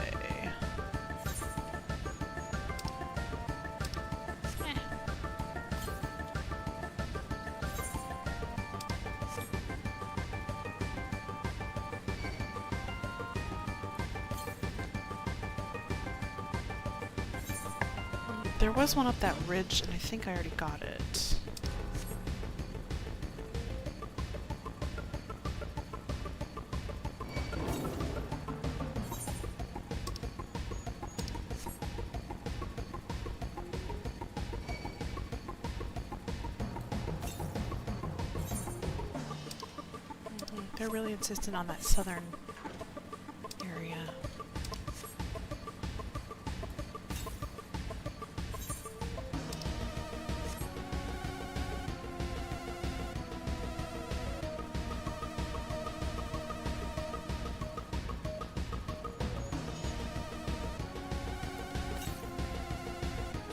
There was one up that ridge, and I think I already got it. They're really insistent on that southern area.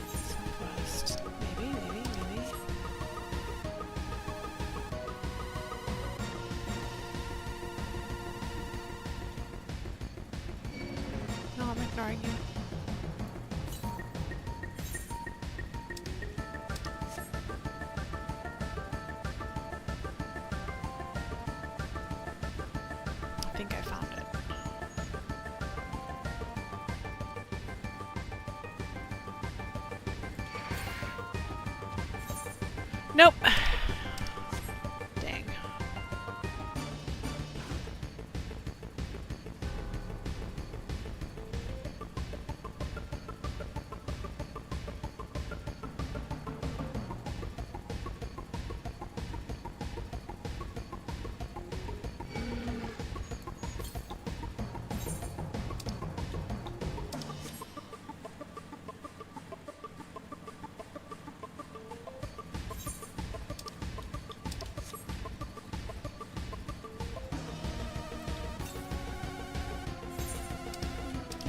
Southwest. Maybe. No, I'm ignoring you. I think I found it. Nope. Dang.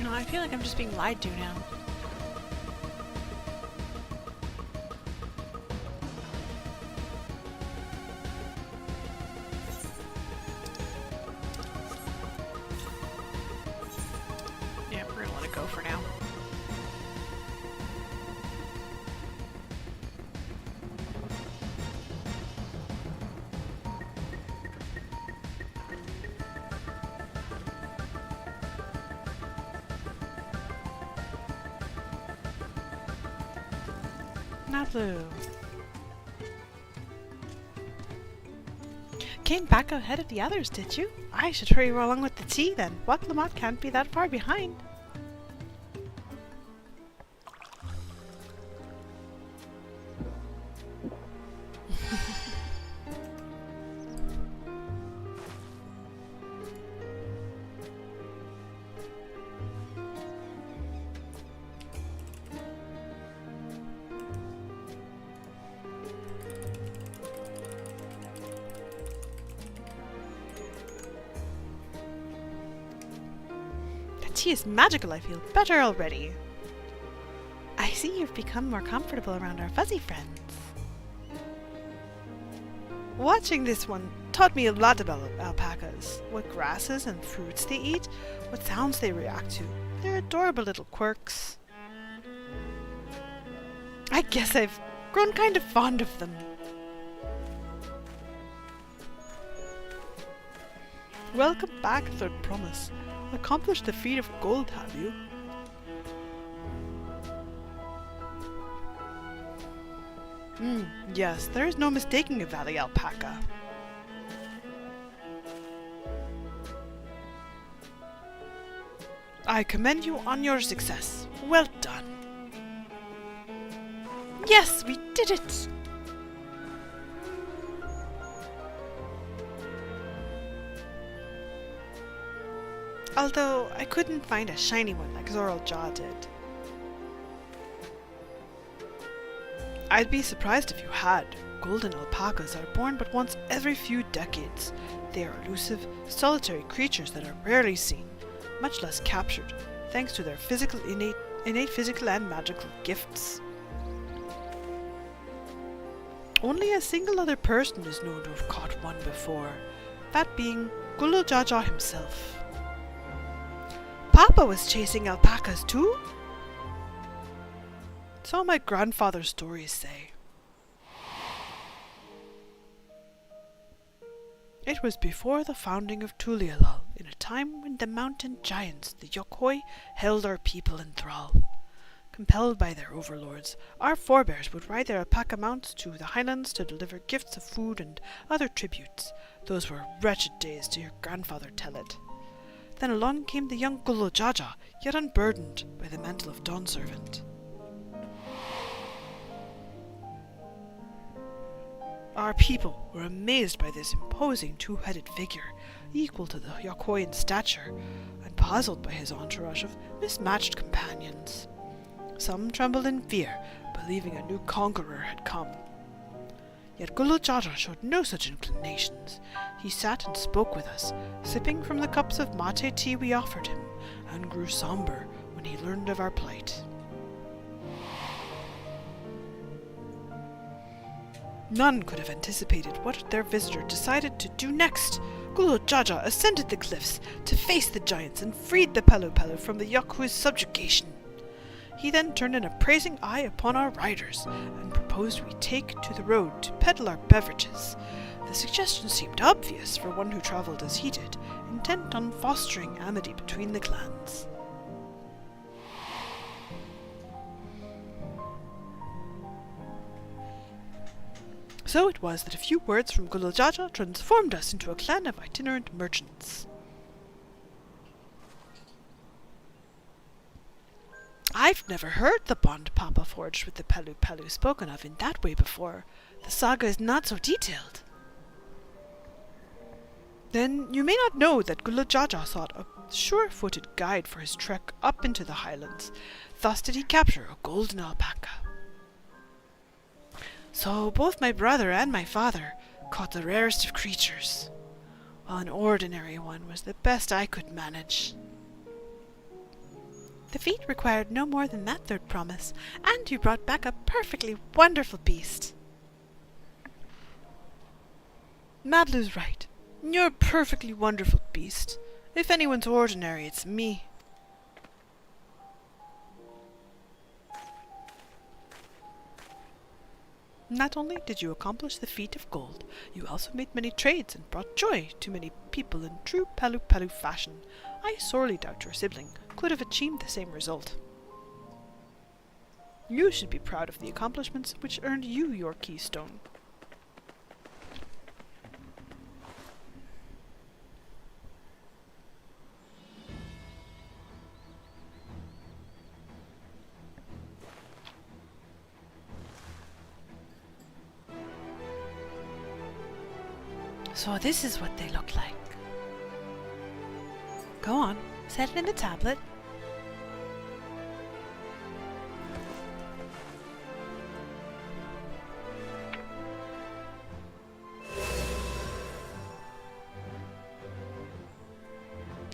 No, I feel like I'm just being lied to now. Yeah, we're gonna let it go for now. Not blue. Came back ahead of the others, did you? I should hurry along with the tea then. What Lamont can't be that far behind. tea is magical. I feel better already. I see you've become more comfortable around our fuzzy friends. Watching this one taught me a lot about alpacas. What grasses and fruits they eat, what sounds they react to. They're adorable little quirks. I guess I've grown kind of fond of them. Welcome back, Third Promise. Accomplished the feat of gold, have you? Yes, there is no mistaking a valley alpaca. I commend you on your success. Well done. Yes, we did it! Although, I couldn't find a shiny one like Zoral Jaw did. I'd be surprised if you had. Golden alpacas are born but once every few decades. They are elusive, solitary creatures that are rarely seen, much less captured, thanks to their innate physical and magical gifts. Only a single other person is known to have caught one before, that being Gulu Jaja himself. Papa was chasing alpacas too? So my grandfather's stories say. It was before the founding of Tulialal, in a time when the mountain giants, the Yokoi, held our people in thrall. Compelled by their overlords, our forebears would ride their alpaca mounts to the highlands to deliver gifts of food and other tributes. Those were wretched days to hear grandfather tell it. Then along came the young Gulu Jaja, yet unburdened by the mantle of Dawn Servant. Our people were amazed by this imposing two-headed figure, equal to the Yokoi in stature, and puzzled by his entourage of mismatched companions. Some trembled in fear, believing a new conqueror had come. Yet Gulu Jaja showed no such inclinations. He sat and spoke with us, sipping from the cups of mate tea we offered him, and grew somber when he learned of our plight. None could have anticipated what their visitor decided to do next. Gulu Jaja ascended the cliffs to face the giants and freed the Palu Palu from the Yokui's subjugation. He then turned an appraising eye upon our riders and proposed we take to the road to peddle our beverages. The suggestion seemed obvious for one who travelled as he did, intent on fostering amity between the clans. So it was that a few words from Gulu Jaja transformed us into a clan of itinerant merchants. I've never heard the bond Papa forged with the Palu Palu spoken of in that way before. The saga is not so detailed. Then you may not know that Gulu Jaja sought a sure-footed guide for his trek up into the highlands. Thus did he capture a golden alpaca. So both my brother and my father caught the rarest of creatures, while an ordinary one was the best I could manage. The feat required no more than that, Third Promise, and you brought back a perfectly wonderful beast. Madlu's right. You're a perfectly wonderful beast. If anyone's ordinary, it's me. Not only did you accomplish the feat of gold, you also made many trades and brought joy to many people in true Palu Palu fashion. I sorely doubt your sibling could have achieved the same result. You should be proud of the accomplishments which earned you your keystone. So this is what they look like. Go on, set it in the tablet.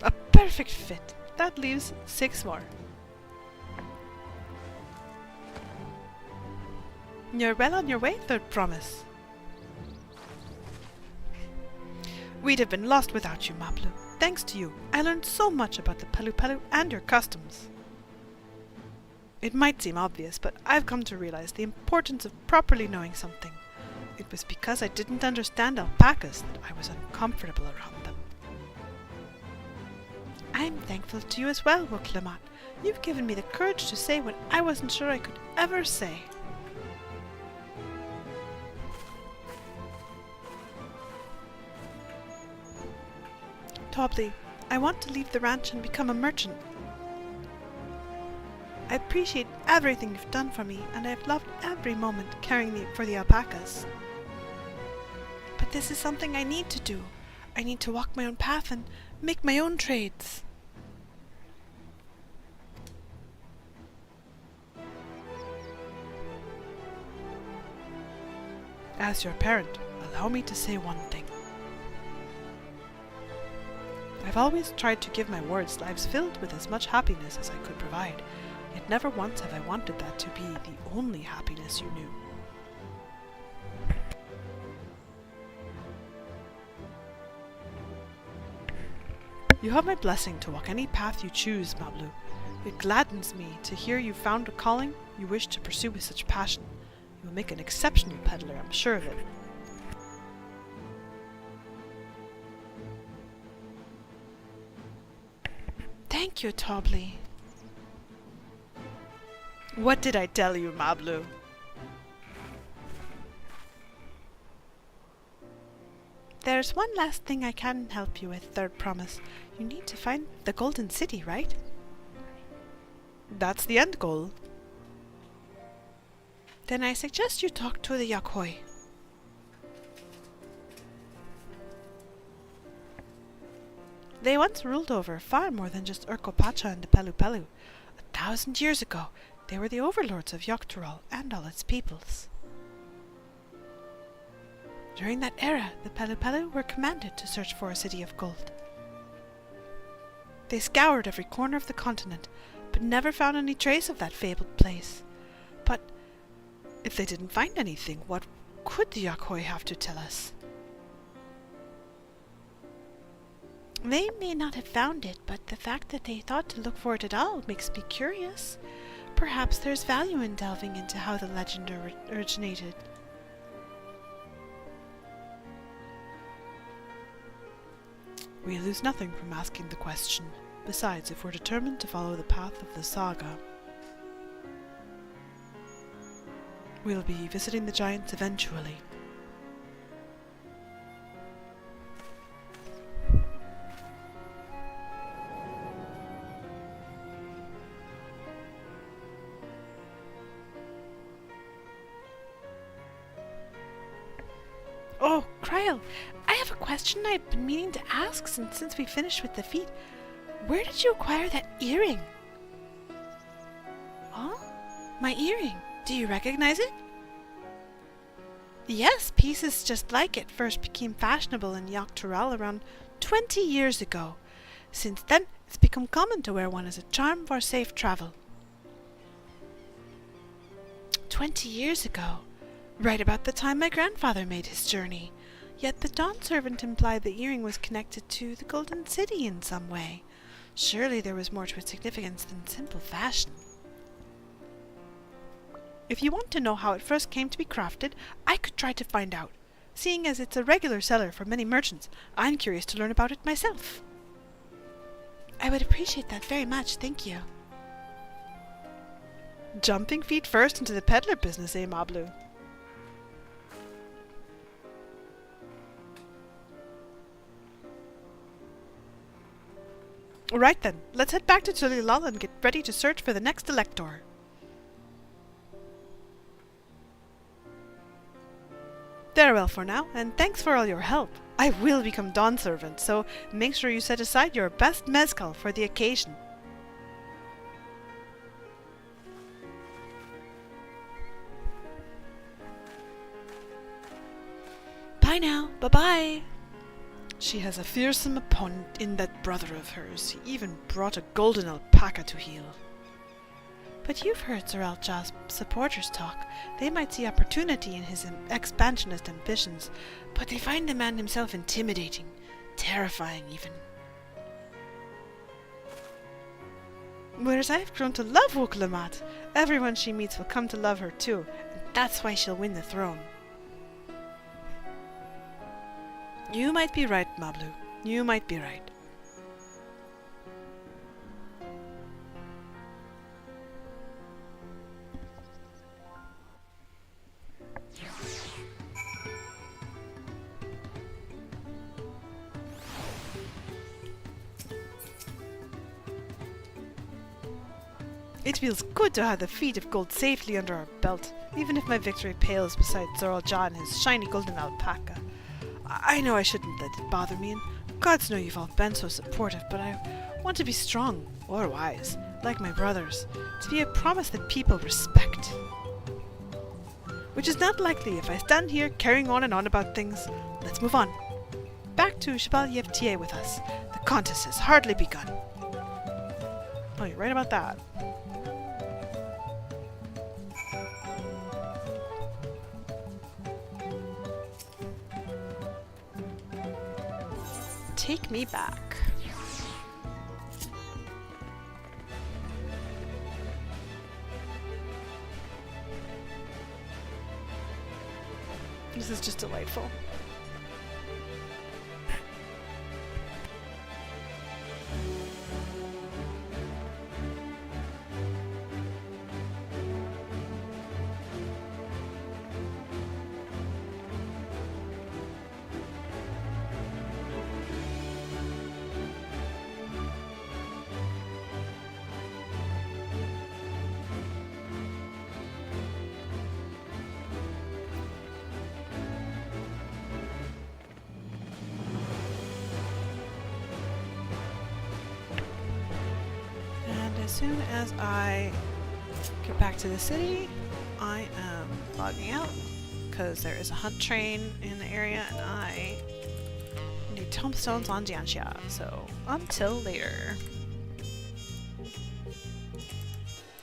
A perfect fit. that leaves 6 more. You're well on your way, Third Promise. We'd have been lost without you, Maplu. Thanks to you, I learned so much about the Pelu Pelu and your customs. It might seem obvious, but I've come to realize the importance of properly knowing something. It was because I didn't understand alpacas that I was uncomfortable around them. I'm thankful to you as well, Wuxian. You've given me the courage to say what I wasn't sure I could ever say. Tobli, I want to leave the ranch and become a merchant. I appreciate everything you've done for me, and I've loved every moment caring for the alpacas. But this is something I need to do. I need to walk my own path and make my own trades. As your parent, allow me to say one thing. I've always tried to give my words lives filled with as much happiness as I could provide, yet never once have I wanted that to be the only happiness you knew. You have my blessing to walk any path you choose, Mablu. It gladdens me to hear you found a calling you wish to pursue with such passion. You will make an exceptional peddler, I'm sure of it. Thank you, Tobli. What did I tell you, Mablu? There's one last thing I can help you with, Third Promise. You need to find the Golden City, right? That's the end goal. Then I suggest you talk to the Yakhoi. They once ruled over far more than just Urkopacha and the Pelu Pelu. 1,000 years ago, they were the overlords of Yogg-Turol and all its peoples. During that era, the Pelu Pelu were commanded to search for a city of gold. They scoured every corner of the continent, but never found any trace of that fabled place. But if they didn't find anything, what could the Yakhoi have to tell us? They may not have found it, but the fact that they thought to look for it at all makes me curious. Perhaps there's value in delving into how the legend originated. We lose nothing from asking the question. Besides, if we're determined to follow the path of the saga, we'll be visiting the giants eventually. Oh, Kryl, I have a question I've been meaning to ask since we finished with the feat. Where did you acquire that earring? Huh? My earring. Do you recognize it? Yes, pieces just like it first became fashionable in Yogg-Turol around 20 years ago. Since then, it's become common to wear one as a charm for safe travel. 20 years ago. Right about the time my grandfather made his journey. Yet the Dawn servant implied the earring was connected to the Golden City in some way. Surely there was more to its significance than simple fashion. If you want to know how it first came to be crafted, I could try to find out. Seeing as it's a regular seller for many merchants, I'm curious to learn about it myself. I would appreciate that very much, thank you. Jumping feet first into the peddler business, eh, Mablu? Right then, let's head back to Tulilal and get ready to search for the next elector. Farewell for now, and thanks for all your help. I will become Dawn servant, so make sure you set aside your best mezcal for the occasion. Bye now, bye-bye. She has a fearsome opponent in that brother of hers. He even brought a golden alpaca to heal. But you've heard Zoral Ja's supporters talk. They might see opportunity in his expansionist ambitions, but they find the man himself intimidating, terrifying even. Whereas I've grown to love Wuklamat. Everyone she meets will come to love her too, and that's why she'll win the throne. You might be right, Mablu. You might be right. It feels good to have the feet of gold safely under our belt, even if my victory pales beside Zoral Ja and his shiny golden alpaca. I know I shouldn't let it bother me, and gods know you've all been so supportive, but I want to be strong, or wise, like my brothers, to be a promise that people respect. Which is not likely if I stand here carrying on and on about things. Let's move on. Back to Chevalier Thier with us. The contest has hardly begun. Oh, you're right about that. Take me back. This is just delightful. As soon as I get back to the city, I am logging out because there is a hunt train in the area and I need tombstones on Jianxia. So until later.